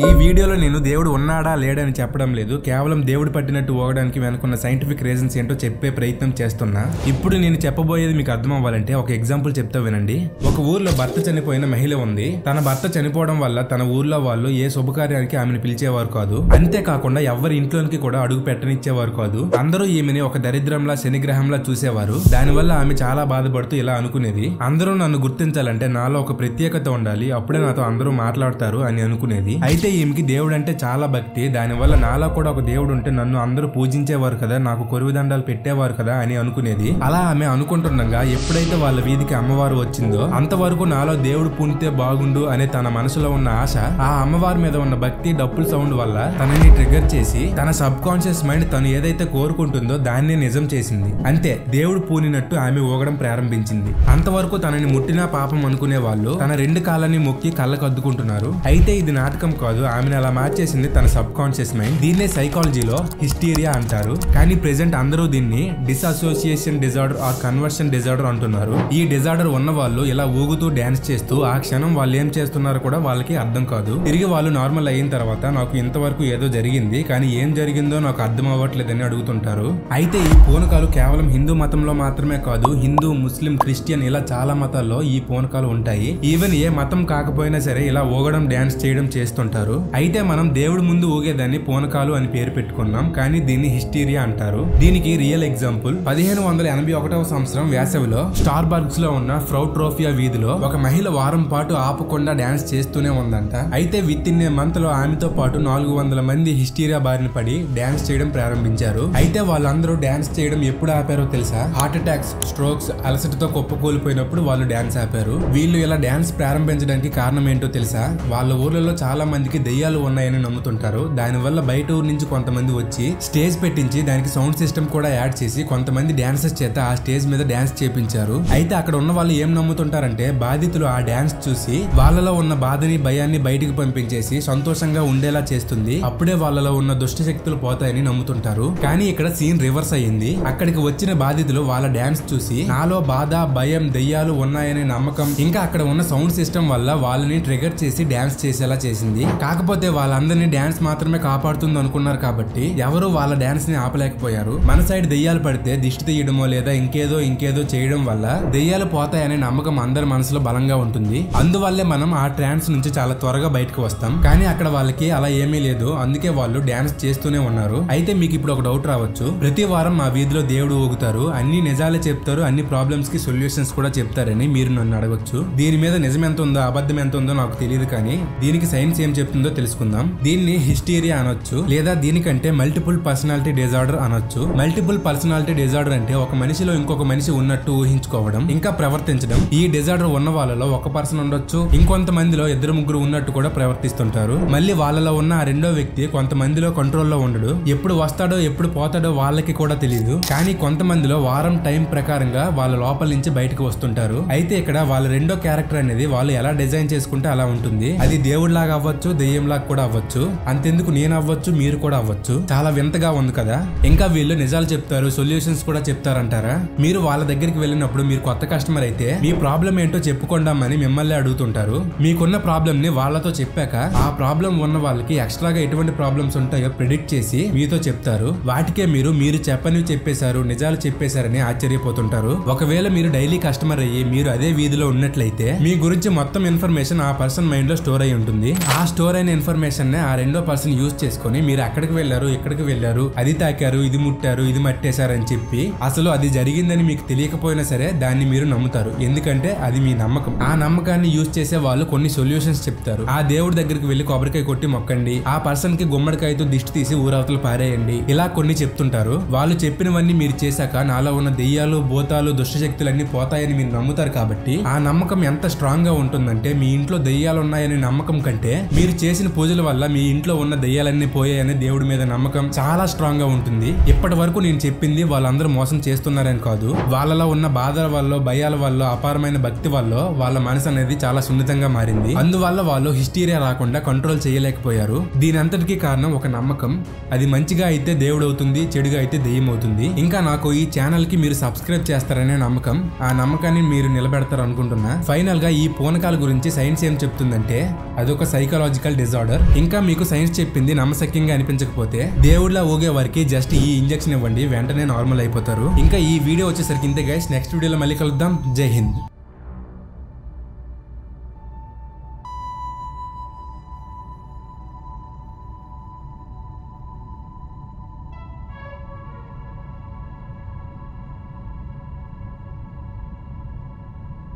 ఈ వీడియోలో నేను దేవుడు ఉన్నాడా లేడని చెప్పడం లేదు, కేవలం దేవుడు పట్టినట్టు ఊగడానికి వెనుకున్న సైంటిఫిక్ రీజన్స్ ఏంటో చెప్పే ప్రయత్నం చేస్తున్నా. ఇప్పుడు నేను చెప్పబోయేది మీకు అర్థం అవ్వాలంటే ఒక ఎగ్జాంపుల్ చెప్తా వినండి. ఒక ఊర్లో భర్త చనిపోయిన మహిళ ఉంది. తన భర్త చనిపోవడం వల్ల తన ఊర్లో వాళ్ళు ఏ శుభకార్యానికి ఆమెను పిలిచేవారు కాదు. అంతేకాకుండా ఎవరి ఇంట్లోనికి కూడా అడుగు పెట్టనిచ్చేవారు కాదు. అందరూ ఈమెని ఒక దరిద్రంలా శనిగ్రహంలా చూసేవారు. దానివల్ల ఆమె చాలా బాధపడుతూ ఇలా అనుకునేది, అందరూ నన్ను గుర్తించాలంటే నాలో ఒక ప్రత్యేకత ఉండాలి, అప్పుడే నాతో అందరూ మాట్లాడతారు అని అనుకునేది. అయితే ఈమెకి దేవుడు అంటే చాలా భక్తి. దానివల్ల నాలో కూడా ఒక దేవుడు ఉంటే నన్ను అందరూ పూజించేవారు కదా, నాకు కొరివిదండాలు పెట్టేవారు కదా అని అనుకునేది. అలా ఆమె అనుకుంటుండగా ఎప్పుడైతే వాళ్ళ వీధికి అమ్మవారు వచ్చిందో అంతవరకు నాలో దేవుడు పూనితే బాగుండు అనే తన మనసులో ఉన్న ఆశ ఆ అమ్మవారి మీద ఉన్న భక్తి డప్పుల సౌండ్ వల్ల తనని ట్రిగర్ చేసి తన సబ్ కాన్షియస్ మైండ్ తను ఏదైతే కోరుకుంటుందో దాన్ని నిజం చేసింది. అంతే, దేవుడు పూనినట్టు ఆమె ఊగడం ప్రారంభించింది. అంతవరకు తనని ముట్టినా పాపం అనుకునే వాళ్ళు తన రెండు కాళ్ళని మొక్కి కళ్ళకు అద్దుకుంటున్నారు. అయితే ఇది నాటకం కాదు, ఆమెను అలా మార్చేసింది తన సబ్ కాన్షియస్ మైండ్. దీన్నే సైకాలజీలో హిస్టీరియా అంటారు. కానీ ప్రెసెంట్ అందరూ దీన్ని dissociation disorder or conversion disorder అంటున్నారు. ఈ డిజార్డర్ ఉన్న వాళ్ళు ఇలా ఊగుతూ డాన్స్ చేస్తూ ఆ క్షణం వాళ్ళు ఏం చేస్తున్నారో కూడా వాళ్ళకి అర్థం కాదు. తిరిగి వాళ్ళు నార్మల్ అయిన తర్వాత నాకు ఇంతవరకు ఏదో జరిగింది, కానీ ఏం జరిగిందో నాకు అర్థం అవ్వట్లేదని అడుగుతుంటారు. అయితే ఈ పూనకాలు కేవలం హిందూ మతంలో మాత్రమే కాదు, హిందూ, ముస్లిం, క్రిస్టియన్ ఇలా చాలా మతాల్లో ఈ పూనకాలు ఉంటాయి. ఈవెన్ ఏ మతం కాకపోయినా సరే ఇలా ఊగడం డాన్స్ చేయడం చేస్తుంటారు. అయితే మనం దేవుడి ముందు ఊగేదాన్ని పూనకాలు అని పేరు పెట్టుకున్నాం, కానీ దీన్ని హిస్టీరియా అంటారు. దీనికి రియల్ ఎగ్జాంపుల్ 1581వ సంవత్సరం వేసవిలో స్టార్ బర్గ్స్ లో ఉన్న ఫ్రౌట్రోఫియా వీధిలో ఒక మహిళ వారం పాటు ఆపకుండా డాన్స్ చేస్తూనే ఉందంట. అయితే విత్ ఇన్ ఏ మంత్ లో ఆమెతో పాటు 400 మంది హిస్టీరియా బారిన పడి డాన్స్ చేయడం ప్రారంభించారు. అయితే వాళ్ళందరూ డాన్స్ చేయడం ఎప్పుడు ఆపారో తెలుసా? హార్ట్ అటాక్స్, స్ట్రోక్స్, అలసటతో కుప్పకూలిపోయినప్పుడు వాళ్ళు డాన్స్ ఆపారు. వీళ్ళు ఇలా డాన్స్ ప్రారంభించడానికి కారణం ఏంటో తెలుసా? వాళ్ళ ఊర్లలో చాలా మందికి దెయ్యాలు ఉన్నాయని నమ్ముతుంటారు. దానివల్ల బయట ఊరు నుంచి కొంతమంది వచ్చి స్టేజ్ పెట్టించి దానికి సౌండ్ సిస్టమ్ కూడా యాడ్ చేసి కొంతమంది డాన్సర్స్ చేత ఆ స్టేజ్ మీద డాన్స్ చేపించారు. అయితే అక్కడ ఉన్న వాళ్ళు ఏం నమ్ముతుంటారంటే బాధితులు ఆ డాన్స్ చూసి వాళ్ళలో ఉన్న బాధని, భయాన్ని బయటికి పంపించేసి సంతోషంగా ఉండేలా చేస్తుంది, అప్పుడే వాళ్ళలో ఉన్న దుష్ట శక్తులు పోతాయని నమ్ముతుంటారు. కానీ ఇక్కడ సీన్ రివర్స్ అయ్యింది. అక్కడికి వచ్చిన బాధితులు వాళ్ళ డాన్స్ చూసి నాలో బాధ, భయం, దెయ్యాలు ఉన్నాయనే నమ్మకం ఇంకా అక్కడ ఉన్న సౌండ్ సిస్టమ్ వల్ల వాళ్ళని ట్రిగర్ చేసి డాన్స్ చేసేలా చేసింది. కాకపోతే వాళ్ళందరినీ డాన్స్ మాత్రమే కాపాడుతుంది అనుకున్నారు కాబట్టి ఎవరు వాళ్ళ డాన్స్ ని ఆపలేకపోయారు. మన సైడ్ దెయ్యాలు పడితే దిష్టి తీయడమో లేదా ఇంకేదో చేయడం వల్ల దెయ్యాలు పోతాయనే నమ్మకం అందరి మనసులో బలంగా ఉంటుంది. అందువల్లే మనం ఆ ట్రాన్స్ నుంచి చాలా త్వరగా బయటకు వస్తాం. కానీ అక్కడ వాళ్ళకి అలా ఏమీ లేదు, అందుకే వాళ్ళు డాన్స్ చేస్తూనే ఉన్నారు. అయితే మీకు ఇప్పుడు ఒక డౌట్ రావచ్చు, ప్రతి వారం మా వీధిలో దేవుడు ఊగుతారు, అన్ని నిజాలే చెప్తారు, అన్ని ప్రాబ్లమ్స్ కి సొల్యూషన్స్ కూడా చెప్తారని మీరు నన్ను అడగొచ్చు. దీని మీద నిజం ఎంత ఉందో అబద్ధం ఎంత ఉందో నాకు తెలియదు, కానీ దీనికి సైన్స్ ఏం చెప్తుందో తెలుసుకుందాం. దీన్ని హిస్టీరియా అనొచ్చు, లేదా దీనికంటే మల్టిపుల్ పర్సనాలిటీ డిజార్డర్ అనొచ్చు. మల్టిపుల్ పర్సనాలిటీ డిజార్డర్ అంటే ఒక మనిషిలో ఇంకొక మనిషి ఉన్నట్టు ఊహించుకోవడం ఇంకా ప్రవర్తించడం. ఈ డిజార్డర్ ఉన్న వాళ్ళలో ఒక పర్సన్ ఉండొచ్చు, ఇంకొంతమందిలో 2-3 ఉన్నట్టు కూడా ప్రవర్తిస్తుంటారు. మళ్ళీ వాళ్ళలో ఉన్న ఆ రెండో వ్యక్తి కొంతమందిలో కంట్రోల్లో ఉండడు, ఎప్పుడు వస్తాడో ఎప్పుడు పోతాడో వాళ్ళకి కూడా తెలియదు. కానీ కొంతమందిలో వారం టైం ప్రకారంగా వాళ్ళ లోపల నుంచి బయటకు వస్తుంటారు. అయితే ఇక్కడ వాళ్ళ రెండో క్యారెక్టర్ అనేది వాళ్ళు ఎలా డిజైన్ చేసుకుంటే అలా ఉంటుంది. అది దేవుడిలాగా అవ్వచ్చు, దెయ్యంలాగా కూడా అవ్వచ్చు, అంతెందుకు నేను అవ్వచ్చు, మీరు కూడా అవ్వచ్చు. చాలా వింతగా ఉంది కదా. ఇంకా వీళ్ళు నిజాలు చెప్తారు, సొల్యూషన్స్ కూడా చెప్తారంటారా? మీరు వాళ్ళ దగ్గరికి వెళ్ళినప్పుడు మీరు కొత్త కస్టమర్ అయితే మీ ప్రాబ్లం ఏంటో చెప్పుకోండామని మిమ్మల్ని అడుగుతుంటారు. మీకున్న ప్రాబ్లం ని వాళ్ళతో చెప్పాక ఆ ప్రాబ్లం ఉన్న వాళ్ళకి ఎక్స్ట్రాగా ఎటువంటి ప్రాబ్లమ్స్ ఉంటాయో ప్రిడిక్ట్ చేసి మీతో చెప్తారు. వాటికే మీరు చెప్పనివి చెప్పేశారు, నిజాలు చెప్పేశారని ఆశ్చర్యపోతుంటారు. ఒకవేళ మీరు డైలీ కస్టమర్ అయ్యి మీరు అదే వీధిలో ఉన్నట్లయితే మీ గురించి మొత్తం ఇన్ఫర్మేషన్ ఆ పర్సన్ మైండ్ లో స్టోర్ అయి ఉంటుంది. ఆ స్టోర్ అయిన ఇన్ఫర్మేషన్ ని ఆ రెండో పర్సన్ యూజ్ చేసుకుని మీరు అక్కడికి వెళ్లారు, ఇక్కడికి వెళ్లారు, అది తాకారు, ఇది ముట్టారు, ఇది మట్టేశారు అని చెప్పి అసలు అది జరిగిందని మీకు తెలియకపోయినా సరే దాన్ని మీరు నమ్ముతారు. ఎందుకంటే అది మీ నమ్మకం. ఆ నమ్మకాన్ని యూజ్ చేసే వాళ్ళు కొన్ని సొల్యూషన్స్ చెప్తారు. ఆ దేవుడి దగ్గరికి వెళ్లి కొబ్బరికాయ కొట్టి మొక్కండి, ఆ పర్సన్ కి గుమ్మడికాయతో దిష్టి తీసి ఊరవతలు పారేయండి, ఇలా కొన్ని చెప్తుంటారు. వాళ్ళు చెప్పినవన్నీ మీరు చేశాక నాలో ఉన్న దెయ్యాలు, భూతాలు, దుష్టశక్తులన్నీ పోతాయని మీరు నమ్ముతారు. కాబట్టి ఆ నమ్మకం ఎంత స్ట్రాంగ్ గా ఉంటుందంటే మీ ఇంట్లో దెయ్యాలు ఉన్నాయనే నమ్మకం కంటే మీరు చేసిన పూజల వల్ల మీ ఇంట్లో ఉన్న దెయ్యాలన్నీ పోయాయనే దేవుడి మీద నమ్మకం చాలా స్ట్రాంగ్ గా ఉంటుంది. ఇప్పటి వరకు నేను చెప్పింది వాళ్ళందరూ మోసం చేస్తున్నారని కాదు, వాళ్ళలో ఉన్న బాధల వల్ల, భయాల వల్ల, అపారమైన భక్తి వల్ల వాళ్ళ మనసు అనేది చాలా సున్నితంగా మారింది. అందువల్ల వాళ్ళు హిస్టీరియా రాకుండా కంట్రోల్ చేయలేకపోయారు. దీని అంతటికీ కారణం ఒక నమ్మకం. అది మంచిగా అయితే దేవుడు అవుతుంది, చెడుగా అయితే దెయ్యం అవుతుంది. ఇంకా నాకు ఈ ఛానల్ కి మీరు సబ్స్క్రైబ్ చేస్తారనే నమ్మకం, ఆ నమ్మకాన్ని మీరు నిలబెడతారు అనుకుంటున్నా. ఫైనల్ గా ఈ పూనకాల గురించి సైన్స్ ఏం చెప్తుందంటే అదొక సైకలాజికల్ మెంటల్ డిజార్డర్. ఇంకా మీకు సైన్స్ చెప్పింది నమ్మశక్యంగా అనిపించకపోతే దేవుళ్ళ ఊగే వారికి జస్ట్ ఈ ఇంజెక్షన్ ఇవ్వండి, వెంటనే నార్మల్ అయిపోతారు. ఇంకా ఈ వీడియో వచ్చేసరికి ఇంతే గైస్. నెక్స్ట్ వీడియోలో మళ్ళీ కలుద్దాం. జై హింద్.